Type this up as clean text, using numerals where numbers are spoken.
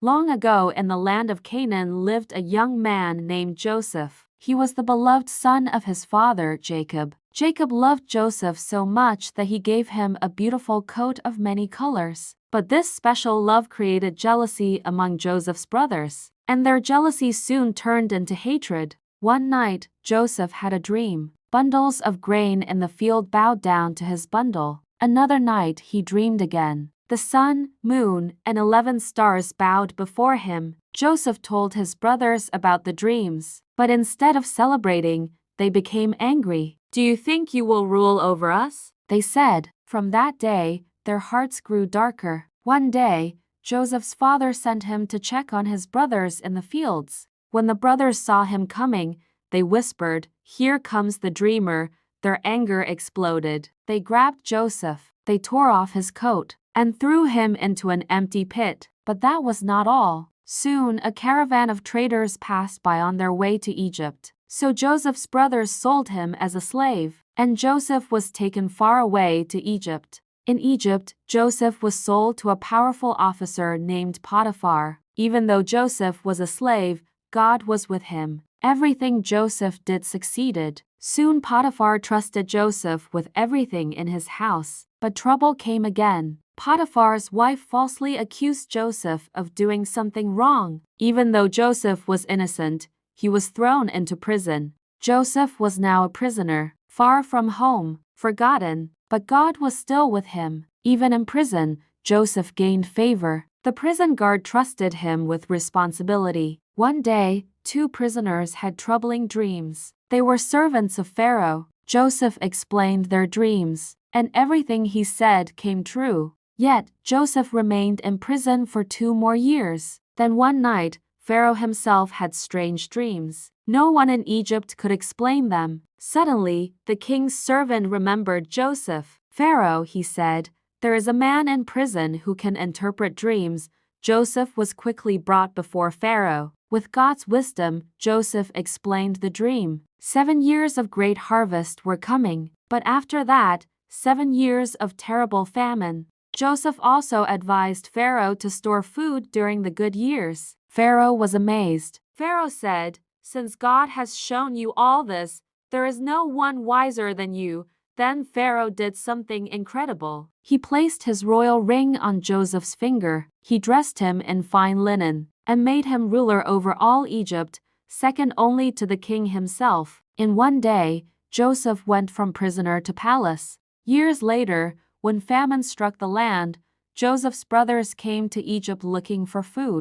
Long ago in the land of Canaan lived a young man named Joseph. He was the beloved son of his father, Jacob. Jacob loved Joseph so much that he gave him a beautiful coat of many colors. But this special love created jealousy among Joseph's brothers, and their jealousy soon turned into hatred. One night, Joseph had a dream. Bundles of grain in the field bowed down to his bundle. Another night he dreamed again. The sun, moon, and 11 stars bowed before him. Joseph told his brothers about the dreams, but instead of celebrating, they became angry. "Do you think you will rule over us?" they said. From that day, their hearts grew darker. One day, Joseph's father sent him to check on his brothers in the fields. When the brothers saw him coming, they whispered, "Here comes the dreamer." Their anger exploded. They grabbed Joseph. They tore off his coat and threw him into an empty pit. But that was not all. Soon a caravan of traders passed by on their way to Egypt. So Joseph's brothers sold him as a slave, and Joseph was taken far away to Egypt. In Egypt, Joseph was sold to a powerful officer named Potiphar. Even though Joseph was a slave, God was with him. Everything Joseph did succeeded. Soon Potiphar trusted Joseph with everything in his house. But trouble came again. Potiphar's wife falsely accused Joseph of doing something wrong. Even though Joseph was innocent, he was thrown into prison. Joseph was now a prisoner, far from home, forgotten, but God was still with him. Even in prison, Joseph gained favor. The prison guard trusted him with responsibility. One day, 2 prisoners had troubling dreams. They were servants of Pharaoh. Joseph explained their dreams, and everything he said came true. Yet, Joseph remained in prison for 2 more years. Then one night, Pharaoh himself had strange dreams. No one in Egypt could explain them. Suddenly, the king's servant remembered Joseph. "Pharaoh," he said, "there is a man in prison who can interpret dreams." Joseph was quickly brought before Pharaoh. With God's wisdom, Joseph explained the dream. 7 years of great harvest were coming, but after that, 7 years of terrible famine. Joseph also advised Pharaoh to store food during the good years. Pharaoh was amazed. Pharaoh said, "Since God has shown you all this, there is no one wiser than you." Then Pharaoh did something incredible. He placed his royal ring on Joseph's finger. He dressed him in fine linen and made him ruler over all Egypt, second only to the king himself. In one day, Joseph went from prisoner to palace. Years later, when famine struck the land, Joseph's brothers came to Egypt looking for food.